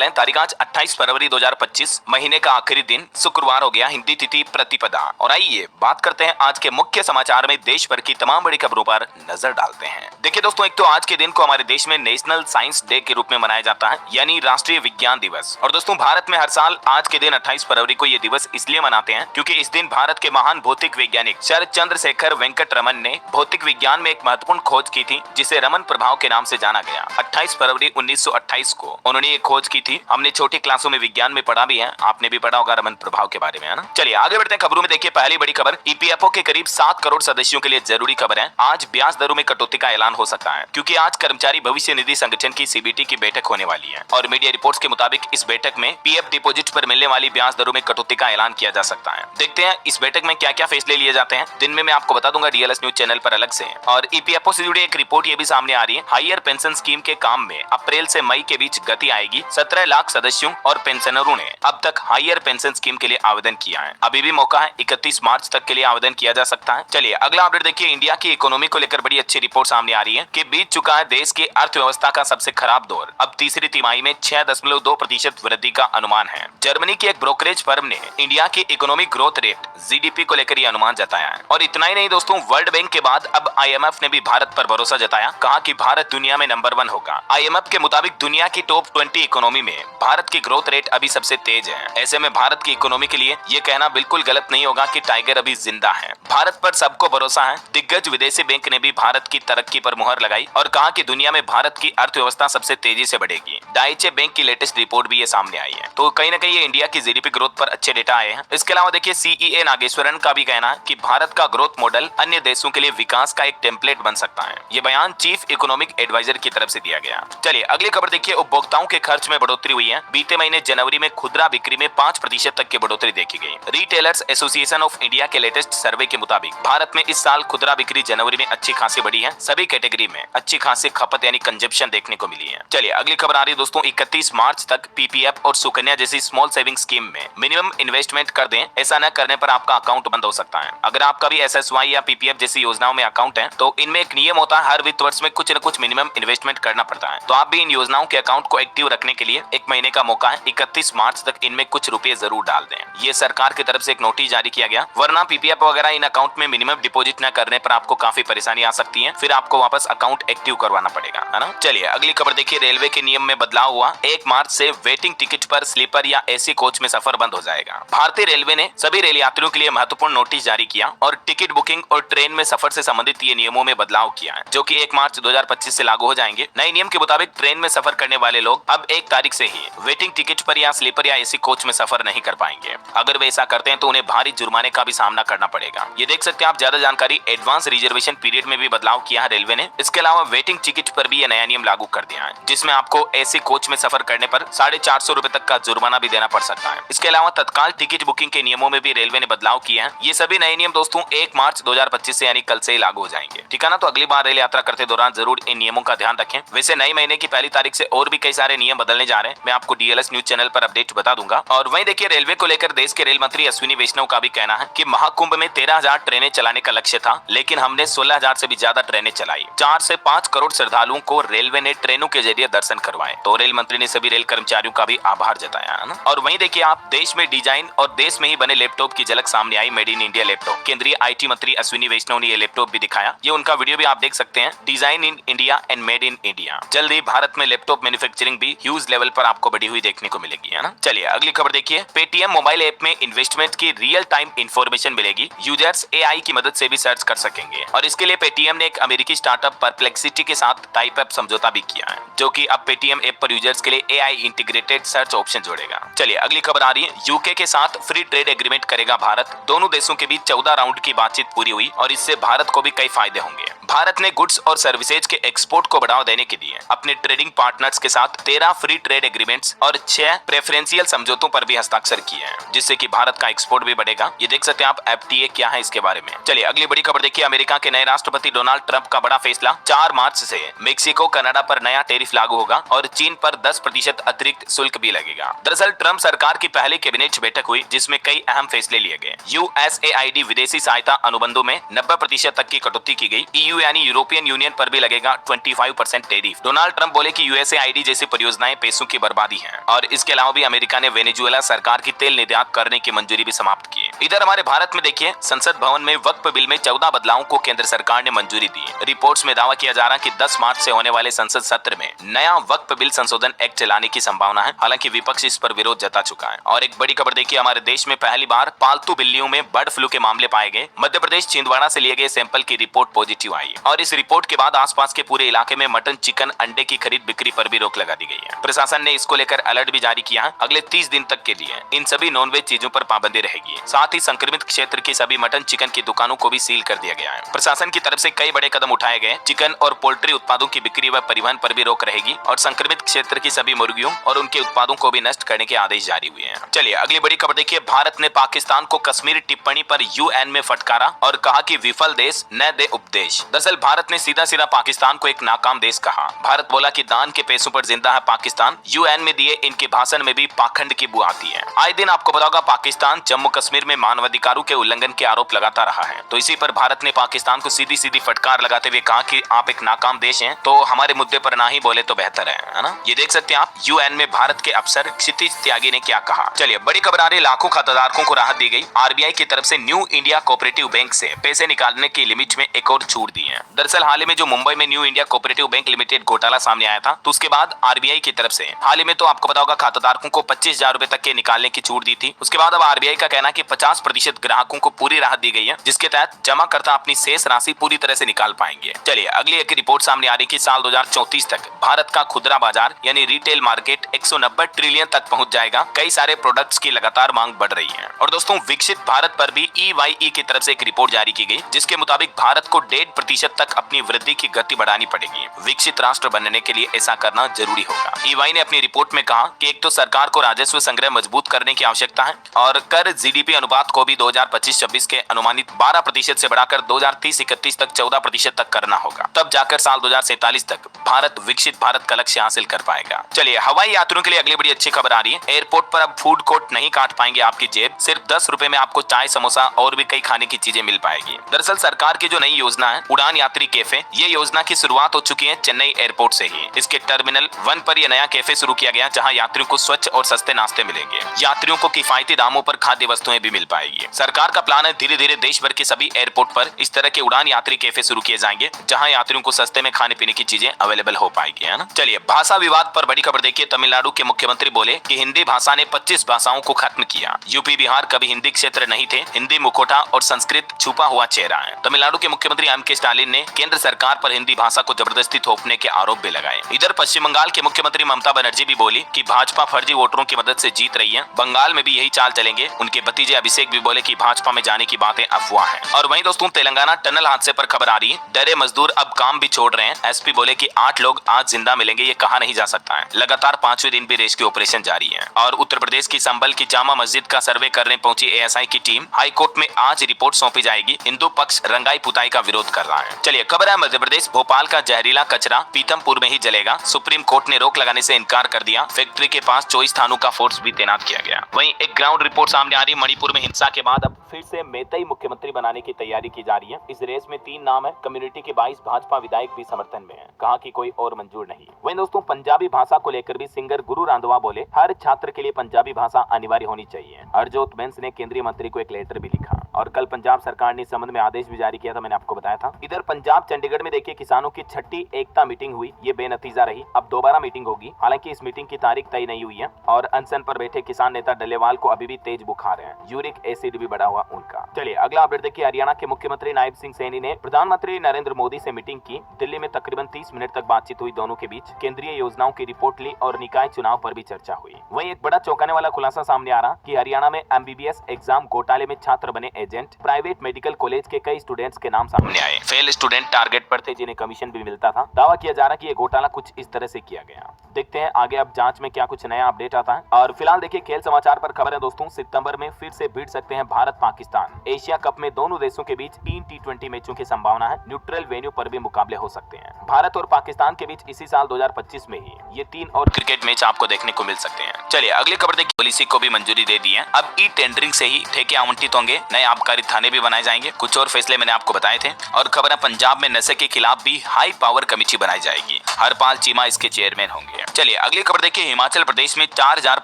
तारीख आज 28 फरवरी 2025, महीने का आखिरी दिन शुक्रवार हो गया, हिंदी तिथि प्रतिपदा। और आइए बात करते हैं आज के मुख्य समाचार में देश भर की तमाम बड़ी खबरों पर नजर डालते हैं। देखिए दोस्तों, एक तो आज के दिन को हमारे देश में नेशनल साइंस डे के रूप में मनाया जाता है, यानी राष्ट्रीय विज्ञान दिवस। और दोस्तों, भारत में हर साल आज के दिन 28 फरवरी को ये दिवस इसलिए मनाते हैं क्योंकि इस दिन भारत के महान भौतिक वैज्ञानिक सर चंद्रशेखर वेंकट रमन ने भौतिक विज्ञान में एक महत्वपूर्ण खोज की थी, जिसे रमन प्रभाव के नाम से जाना गया। 28 फरवरी 1928 को उन्होंने ये खोज की थी। हमने छोटी क्लासों में विज्ञान में पढ़ा भी है, आपने भी पढ़ा होगा रमन प्रभाव के बारे में, है ना। चलिए आगे बढ़ते हैं खबरों में। देखिए पहली बड़ी खबर, ईपीएफओ के करीब 7 करोड़ सदस्यों के लिए जरूरी खबर है। आज ब्याज दरों में कटौती का ऐलान हो सकता है क्योंकि आज कर्मचारी भविष्य निधि संगठन की सीबीटी की बैठक होने वाली है और मीडिया रिपोर्ट्स के मुताबिक इस बैठक में पीएफ डिपॉजिट पर मिलने वाली ब्याज दरों में कटौती का ऐलान किया जा सकता है। देखते हैं इस बैठक में क्या क्या फैसले लिए जाते हैं। दिन में मैं आपको बता दूंगा डीएलएस न्यूज चैनल पर अलग से। और ईपीएफओ से जुड़ी एक रिपोर्ट ये भी सामने आ रही है, हायर पेंशन स्कीम के काम में अप्रैल से मई के बीच गति आएगी। 17 लाख सदस्यों और पेंशनरों ने अब तक हायर पेंशन स्कीम के लिए आवेदन किया है। अभी भी मौका है, 31 मार्च तक के लिए आवेदन किया जा सकता है। चलिए अगला अपडेट देखिए, इंडिया की इकोनॉमी को लेकर बड़ी अच्छी रिपोर्ट सामने आ रही है कि बीत चुका है देश की अर्थव्यवस्था का सबसे खराब दौर। अब तीसरी तिमाही में 6.2% वृद्धि का अनुमान है। जर्मनी की एक ब्रोकरेज फर्म ने इंडिया की इकोनॉमिक ग्रोथ रेट जीडीपी को लेकर यह अनुमान जताया है। और इतना ही नहीं दोस्तों, वर्ल्ड बैंक के बाद अब आईएमएफ ने भी भारत पर भरोसा जताया, कहा कि भारत दुनिया में नंबर 1 होगा। आईएमएफ के मुताबिक दुनिया की टॉप 20 इकोनॉमी में भारत की ग्रोथ रेट अभी सबसे तेज है। ऐसे में भारत की इकोनॉमी के लिए ये कहना बिल्कुल गलत नहीं होगा कि टाइगर अभी जिंदा है। भारत पर सबको भरोसा है। दिग्गज विदेशी बैंक ने भी भारत की तरक्की पर मुहर लगाई और कहा कि दुनिया में भारत की अर्थव्यवस्था सबसे तेजी से बढ़ेगी। डाइचे बैंक की लेटेस्ट रिपोर्ट भी ये सामने आई है। तो कहीं ना कहीं ये इंडिया की जीडीपी ग्रोथ पर अच्छे डेटा आए हैं। इसके अलावा देखिए सीईए नागेश्वरन का भी कहना है कि भारत का ग्रोथ मॉडल अन्य देशों के लिए विकास का एक टेम्पलेट बन सकता है। ये बयान चीफ इकोनॉमिक एडवाइजर की तरफ से दिया गया। चलिए अगली खबर देखिए, उपभोक्ताओं के खर्च में बढ़ोतरी हुई है। बीते महीने जनवरी में खुदरा बिक्री में 5% तक की बढ़ोतरी देखी गई। रिटेलर्स एसोसिएशन ऑफ इंडिया के लेटेस्ट सर्वे के मुताबिक भारत में इस साल खुदरा बिक्री जनवरी में अच्छी खासी बढ़ी है। सभी कैटेगरी में अच्छी खासी खपत यानी कंजप्शन देखने को मिली है। चलिए अगली खबर आ रही है दोस्तों, 31 मार्च तक पीपीएफ और सुकन्या जैसी स्मॉल सेविंग स्कीम में मिनिमम इन्वेस्टमेंट कर दें। ऐसा न करने पर आपका अकाउंट बंद हो सकता है। अगर आपका भी एसएसवाई या पीपीएफ जैसी योजनाओं में अकाउंट है तो इनमें एक नियम होता है, हर वित्त वर्ष में कुछ न कुछ मिनिमम इन्वेस्टमेंट करना पड़ता है। तो आप भी इन योजनाओं के अकाउंट को एक्टिव रखने के लिए 1 महीने का मौका है। 31 मार्च तक इनमें कुछ रुपए जरूर डाल दें। ये सरकार की तरफ से एक नोटिस जारी किया गया, वरना पीपीएफ वगैरह इन अकाउंट में मिनिमम डिपॉजिट न करने पर आपको काफी परेशानी आ सकती है। फिर आपको वापस अकाउंट एक्टिव करवाना पड़ेगा, है ना। चलिए अगली खबर देखिए, रेलवे के नियम में बदलाव हुआ। 1 मार्च से वेटिंग टिकट पर स्लीपर या एसी कोच में सफर बंद हो जाएगा। भारतीय रेलवे ने सभी रेल यात्रियों के लिए महत्वपूर्ण नोटिस जारी किया और टिकट बुकिंग और ट्रेन में सफर से संबंधित ये नियमों में बदलाव किया है, जो कि 1 मार्च 2025 से लागू हो जाएंगे। नए नियम के मुताबिक ट्रेन में सफर करने वाले लोग अब 1 तारीख से ही वेटिंग टिकट पर या स्लीपर या एसी कोच में सफर नहीं कर पाएंगे। अगर वे ऐसा करते हैं तो उन्हें भारी जुर्माने का भी सामना करना पड़ेगा। ये देख सकते हैं आप। ज्यादा जानकारी, एडवांस रिजर्वेशन पीरियड में भी बदलाव किया है रेलवे ने। इसके अलावा वेटिंग टिकट पर भी यह नया नियम लागू कर दिया है, जिसमें आपको एसी कोच में सफर करने पर 450 रुपए तक का जुर्माना भी देना पड़ सकता है। इसके अलावा तत्काल टिकट बुकिंग के नियमों में भी रेलवे ने बदलाव किया है। ये सभी नए नियम दोस्तों 1 मार्च 2025 से यानी कल से ही लागू हो जाएंगे, ठीक है ना। तो अगली बार रेल यात्रा करते दौरान जरूर इन नियमों का ध्यान रखें। वैसे नए महीने की पहली तारीख से और भी कई सारे नियम बदलने जा रहे हैं, मैं आपको डीएलएस न्यूज चैनल पर अपडेट बता दूंगा। और वहीं देखिए, रेलवे को लेकर देश के रेल मंत्री अश्विनी वैष्णव का भी कहना है कि महाकुंभ में 13,000 ट्रेनें चलाने का लक्ष्य था, लेकिन हमने 16,000 से भी ज्यादा ट्रेनें चलाई। 4 से 5 करोड़ श्रद्धालुओं को रेलवे ने ट्रेनों के जरिए दर्शन करवाए। तो रेल मंत्री ने सभी रेल कर्मचारियों का भी आभार जताया, है ना। और वहीं देखिए आप, देश में डिजाइन और देश में ही बने लैपटॉप की झलक सामने आई। मेड इन इंडिया लैपटॉप, केंद्रीय आईटी मंत्री अश्विनी वैष्णव ने ये लैपटॉप भी दिखाया। ये उनका वीडियो भी आप देख सकते हैं, design in India and made in India. जल्द ही भारत में लैपटॉप मैन्युफैक्चरिंग भी ह्यूज लेवल पर आपको बढ़ी हुई देखने को मिलेगी, है ना। चलिए अगली खबर देखिए, पेटीएम मोबाइल ऐप में इन्वेस्टमेंट की रियल टाइम इंफॉर्मेशन मिलेगी। यूजर्स एआई की मदद से भी सर्च कर सकेंगे और इसके लिए पेटीएम ने एक अमेरिकी स्टार्टअप परप्लेक्सिटी के साथ टाइप अप समझौता भी किया है, जो कि अब पेटीएम ऐप पर यूजर्स के लिए एआई इंटीग्रेटेड सर्च ऑप्शन जोड़ेगा। चलिए अगली खबर आ रही है, यूके के साथ फ्री ट्रेड एग्रीमेंट करेगा भारत। दोनों देशों के बीच 14 राउंड की बातचीत पूरी हुई और इससे भारत को भी कई फायदे होंगे। भारत ने गुड्स और सर्विसेज के एक्सपोर्ट को बढ़ावा देने के लिए अपने ट्रेडिंग पार्टनर्स के साथ 13 फ्री ट्रेड एग्रीमेंट्स और 6 प्रेफरेंशियल समझौतों पर भी हस्ताक्षर किए हैं, जिससे कि भारत का एक्सपोर्ट भी बढ़ेगा। ये देख सकते हैं आप एफटीए क्या है इसके बारे में। चलिए अगली बड़ी खबर देखिए, अमेरिका के नए राष्ट्रपति डोनाल्ड ट्रंप का बड़ा फैसला। 4 मार्च से मेक्सिको कनाडा पर नया टैरिफ लागू होगा और चीन पर 10% अतिरिक्त शुल्क भी लगेगा। दरअसल ट्रंप सरकार की पहली कैबिनेट बैठक हुई, जिसमें कई अहम फैसले लिए गए। यूएसएआईडी विदेशी सहायता अनुबंधों में 90% तक की कटौती की गई। ईयू यानी यूरोपियन यूनियन पर भी लगेगा 25% टैरिफ। डोनाल्ड ट्रंप बोले कि यूएसएआईडी जैसी परियोजनाएं पैसों की बर्बादी है। और इसके अलावा भी अमेरिका ने वेनेजुएला सरकार की तेल निर्यात करने की मंजूरी भी समाप्त की। इधर हमारे भारत में देखिए, संसद भवन में वक्फ बिल में 14 बदलावों को केंद्र सरकार ने मंजूरी दी। रिपोर्ट्स में दावा किया जा रहा है कि 10 मार्च से होने वाले संसद सत्र में नया वक्फ बिल संशोधन एक्ट लाने की संभावना है। हालांकि विपक्ष इस पर विरोध जता चुका है। और एक बड़ी खबर देखिए, हमारे देश में पहली बार पालतू बिल्लियों में बर्ड फ्लू के मामले पाए गए। मध्य प्रदेश छिंदवाड़ा से लिए गए सैंपल की रिपोर्ट पॉजिटिव आई और इस रिपोर्ट के बाद आसपास के पूरे इलाके में मटन, चिकन, अंडे की खरीद बिक्री पर भी रोक लगा दी गई है। प्रशासन ने इसको लेकर अलर्ट भी जारी किया है। अगले 30 दिन तक के लिए इन सभी नॉनवेज चीजों पर पाबंदी रहेगी। साथ ही संक्रमित क्षेत्र की सभी मटन, चिकन की दुकानों को भी सील कर दिया गया है। प्रशासन की तरफ से कई बड़े कदम उठाए गए। चिकन और पोल्ट्री उत्पादों की बिक्री व परिवहन पर भी रोक रहेगी और संक्रमित क्षेत्र की सभी मुर्गियों और उनके उत्पादों को भी नष्ट करने के आदेश जारी हुए हैं। चलिए अगली बड़ी खबर देखिए, भारत ने पाकिस्तान को कश्मीर टिप्पणी पर यूएन में फटकारा और कहा कि विफल देश न दे उपदेश। दरअसल भारत ने सीधा सीधा पाकिस्तान को एक नाकाम देश कहा। भारत बोला कि दान के पैसों पर जिंदा है पाकिस्तान। यूएन में दिए इनके भाषण में भी पाखंड की बू आती है। आए दिन आपको पता होगा, पाकिस्तान जम्मू कश्मीर में मानवाधिकारों के उल्लंघन के आरोप लगाता रहा है। तो इसी पर भारत ने पाकिस्तान को सीधी सीधी फटकार लगाते हुए कहा कि आप एक नाकाम देश हैं, तो हमारे मुद्दे पर ना ही बोले तो बेहतर है ना। ये देख सकते हैं आप, यूएन में भारत के अफसर क्षितिज त्यागी ने क्या कहा। चलिए बड़ी खबर आ रही, लाखों खाताधारकों को राहत दी गई। आरबीआई की तरफ से न्यू इंडिया कोऑपरेटिव बैंक से पैसे निकालने की लिमिट में एक और छूट दी है। दरअसल हाल ही में जो मुंबई में new India cooperative bank limited घोटाला सामने आया था, तो उसके बाद आरबीआई की तरफ से हाल ही में तो आपको पता होगा खाताधारकों को 25,000 रुपए तक के निकालने की छूट दी थी। उसके बाद अब आरबीआई का कहना है कि 50% ग्राहकों को पूरी राहत दी गई है, जिसके तहत जमाकर्ता अपनी शेष राशि पूरी तरह से निकाल पाएंगे। चलिए अगली एक रिपोर्ट सामने आ रही कि साल 2034 तक भारत का खुदरा बाजार यानी रिटेल मार्केट 190 ट्रिलियन तक पहुंच जाएगा। कई सारे प्रोडक्ट्स की लगातार मांग बढ़ रही है। और दोस्तों, विकसित भारत पर भी EYE की तरफ से एक रिपोर्ट जारी की गई, जिसके मुताबिक भारत को 1.5% तक अपनी वृद्धि की गति बढ़ानी पड़ेगी। विकसित राष्ट्र बनने के लिए ऐसा करना जरूरी होगा। EY ने अपनी रिपोर्ट में कहा कि एक तो सरकार को राजस्व संग्रह मजबूत करने की आवश्यकता है और कर जीडीपी अनुपात को भी 2025-26 के अनुमानित 12% से बढ़ाकर 2030-31 तक 14% तक करना होगा। तब जाकर साल 2047 तक भारत विकसित भारत का लक्ष्य हासिल कर पाएगा। चलिए हवाई यात्रियों के लिए अगली बड़ी अच्छी खबर आ रही है। एयरपोर्ट पर अब फूड कोर्ट नहीं काट पाएंगे आपकी जेब। सिर्फ 10 रुपए में आपको चाय, समोसा और भी कई खाने की चीजें मिल पाएगी। दरअसल सरकार की जो नई योजना है उड़ान यात्री कैफे, ये योजना की शुरुआत हो चुकी है चेन्नई एयरपोर्ट से ही। इसके टर्मिनल 1 पर यह नया कैफे शुरू किया गया, जहां यात्रियों को स्वच्छ और सस्ते नाश्ते मिलेंगे। यात्रियों को किफायती दामों पर खाद्य वस्तुएं भी मिल पाएगी। सरकार का प्लान है धीरे धीरे देश भर के सभी एयरपोर्ट पर इस तरह के उड़ान यात्री कैफे शुरू किए जाएंगे, जहां यात्रियों को सस्ते में खाने पीने की चीजें अवेलेबल हो पाएगी, है ना। चलिए भाषा विवाद पर बड़ी खबर देखिए, तमिलनाडु के मुख्यमंत्री बोले कि हिंदी भाषा ने 25 भाषाओं को खत्म किया। यूपी बिहार कभी हिंदी क्षेत्र नहीं थे, हिंदी मुखौटा और संस्कृत छुपा हुआ चेहरा है। तमिलनाडु के मुख्यमंत्री एम.के. स्टालिन ने केंद्र सरकार पर हिंदी भाषा को जबरदस्ती थोपने के आरोप भी लगाए। इधर पश्चिम बंगाल के मुख्यमंत्री ममता बनर्जी भी बोली कि भाजपा फर्जी वोटरों की मदद से जीत रही है, बंगाल में भी यही चाल चलेंगे। उनके भतीजे अभिषेक भी बोले कि भाजपा में जाने की बातें अफवाह है। और वहीं दोस्तों, तेलंगाना टनल हादसे पर खबर आ रही है। डरे मजदूर अब काम भी छोड़ रहे हैं। एसपी बोले कि 8 लोग आज जिंदा मिलेंगे, ये कहा नहीं जा सकता है। लगातार 5वें दिन भी रेस्क्यू ऑपरेशन जारी है। और उत्तर प्रदेश की संभल की जामा मस्जिद का सर्वे करने पहुंची एएसआई की टीम, हाईकोर्ट में आज रिपोर्ट सौंपी जाएगी। हिंदू पक्ष रंगाई पुताई का विरोध कर रहा है। चलिए खबर है मध्य प्रदेश, भोपाल का जहरीला कचरा पीतमपुर में ही जलेगा। सुप्रीम कोर्ट ने रोक लगाने से इनकार कर दिया। फैक्ट्री के पास 24 थानों का फोर्स भी तैनात किया गया। वहीं एक ग्राउंड रिपोर्ट सामने आ रही, मणिपुर में हिंसा के बाद अब फिर से मेतई मुख्यमंत्री बनाने की तैयारी की जा रही है। इस रेस में 3 नाम है। कम्युनिटी के 22 भाजपा विधायक भी समर्थन में है, कहा कि कोई और मंजूर नहीं। वहीं दोस्तों, पंजाबी भाषा को लेकर भी सिंगर गुरु रंधावा बोले हर छात्र के लिए पंजाबी भाषा अनिवार्य होनी चाहिए। हरजोत बैंस ने केंद्रीय मंत्री को एक लेटर भी लिखा और कल पंजाब सरकार ने इस संबंध में आदेश भी जारी किया था, मैंने आपको बताया था। इधर पंजाब चंडीगढ़ में देखिए किसानों की 6ठी एकता मीटिंग हुई, ये बेनतीजा रही। अब दोबारा मीटिंग होगी, हालांकि इस मीटिंग की तारीख तय नहीं हुई है। और अनशन पर बैठे किसान नेता डलेवाल को अभी भी तेज बुखार है, यूरिक एसिड भी बढ़ा हुआ उनका। चलिए अगला अपडेट देखिए, हरियाणा के मुख्यमंत्री नायब सिंह सैनी ने प्रधानमंत्री नरेंद्र मोदी से मीटिंग की। दिल्ली में तकरीबन 30 मिनट तक बातचीत हुई दोनों के बीच। केंद्रीय योजनाओं की रिपोर्ट ली और निकाय चुनाव पर भी चर्चा हुई। वहीं एक बड़ा चौंकाने वाला खुलासा सामने आ रहा कि हरियाणा में MBBS एग्जाम घोटाले में छात्र बने एजेंट। प्राइवेट मेडिकल कॉलेज के कई स्टूडेंट्स के नाम सामने आए। फेल स्टूडेंट टारगेट पर थे, जिन्हें कमीशन भी मिलता था। दावा किया जा रहा कि ये घोटाला कुछ इस तरह से किया गया। देखते हैं आगे अब जांच में क्या कुछ नया अपडेट आता है। और फिलहाल देखिए खेल समाचार पर खबर है दोस्तों, सितंबर में फिर से भिड़ सकते हैं भारत पाकिस्तान। एशिया कप में दोनों देशों के बीच 3 T20 मैचों की संभावना है। न्यूट्रल वेन्यू पर भी मुकाबले हो सकते हैं। भारत और पाकिस्तान के बीच इसी साल 2025 में ही ये 3 और क्रिकेट मैच आपको देखने को मिल सकते हैं। चलिए अगली खबर देखिए, पॉलिसी को भी मंजूरी दे दी है। अब ई टेंडरिंग से ही ठेके आवंटित होंगे। नए आबकारी थाने भी बनाए जाएंगे। कुछ और फैसले मैंने आपको बताए थे। और खबर है पंजाब में नशे के खिलाफ भी हाई पावर कमेटी बनाई जाएगी। हरपाल चीमा इसके चेयरमैन होंगे। चलिए अगली खबर देखिए। हिमाचल प्रदेश में 4000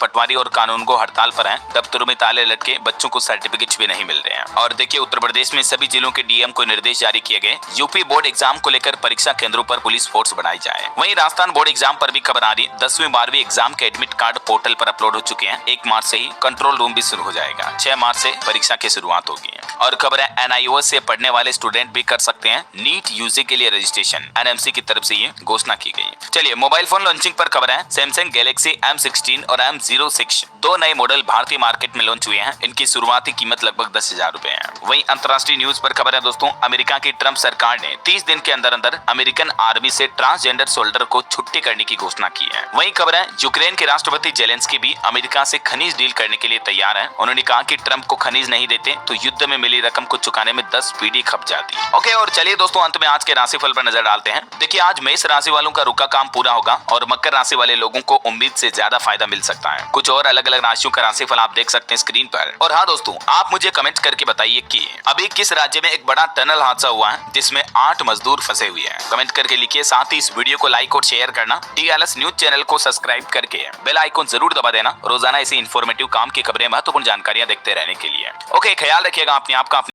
पटवारी और कानूनगो हड़ताल पर हैं। दफ्तरों में ताले लटके, बच्चों को सर्टिफिकेट भी नहीं मिल रहे हैं। और देखिए उत्तर प्रदेश में सभी जिलों के डीएम को निर्देश जारी किए गए। यूपी बोर्ड एग्जाम को लेकर परीक्षा केंद्रों पर पुलिस फोर्स बढ़ाई जाए। वहीं राजस्थान बोर्ड एग्जाम पर भी खबर आ रही। 10वीं 12वीं एग्जाम के एडमिट कार्ड पोर्टल पर अपलोड हो चुके हैं। 1 मार्च से ही कंट्रोल रूम भी शुरू हो जाएगा। 6 मार्च से परीक्षा की शुरुआत होगी। और खबर है एनआईओएस से पढ़ने वाले स्टूडेंट भी कर सकते हैं नीट यूजी के लिए रजिस्ट्रेशन। एनएमसी की तरफ से ये घोषणा की गई। चलिए मोबाइल फोन लॉन्चिंग पर खबर है। सैमसंग गैलेक्सी M16 और M06 दो नए मॉडल भारतीय मार्केट में लॉन्च हुए हैं। इनकी शुरुआती कीमत लगभग 10,000 रुपए है। वहीं अंतर्राष्ट्रीय न्यूज पर खबर है दोस्तों, अमेरिका की ट्रंप सरकार ने 30 दिन के अंदर अंदर अमेरिकन आर्मी से ट्रांसजेंडर सोल्जर को छुट्टी करने की घोषणा की है। वहीं खबर है यूक्रेन के राष्ट्रपति जेलेंस्की भी अमेरिका से खनिज डील करने के लिए तैयार है। उन्होंने कहा कि ट्रंप को खनिज नहीं देते तो युद्ध में मिली रकम को चुकाने में 10 पीढ़ी खप जाती। ओके, और चलिए दोस्तों अंत में आज के राशिफल पर नजर डालते हैं। देखिए आज मेष राशि वालों का रुका काम पूरा होगा और मकर राशि वाले लोगों को उम्मीद से ज्यादा फायदा मिल सकता है। कुछ और अलग अलग राशियों का राशिफल आप देख सकते हैं स्क्रीन पर। और हाँ दोस्तों, आप मुझे कमेंट करके बताइए कि अभी किस राज्य में एक बड़ा टनल हादसा हुआ है जिसमें 8 मजदूर फंसे हुए हैं। कमेंट करके लिखिए। साथ ही इस वीडियो को लाइक और शेयर करना, DLS न्यूज चैनल को सब्सक्राइब करके बेल आइकन जरूर दबा देना रोजाना ऐसी इन्फॉर्मेटिव काम की खबरें, महत्वपूर्ण जानकारियां देखते रहने के लिए। ओके, ख्याल रखिएगा अपने आप का।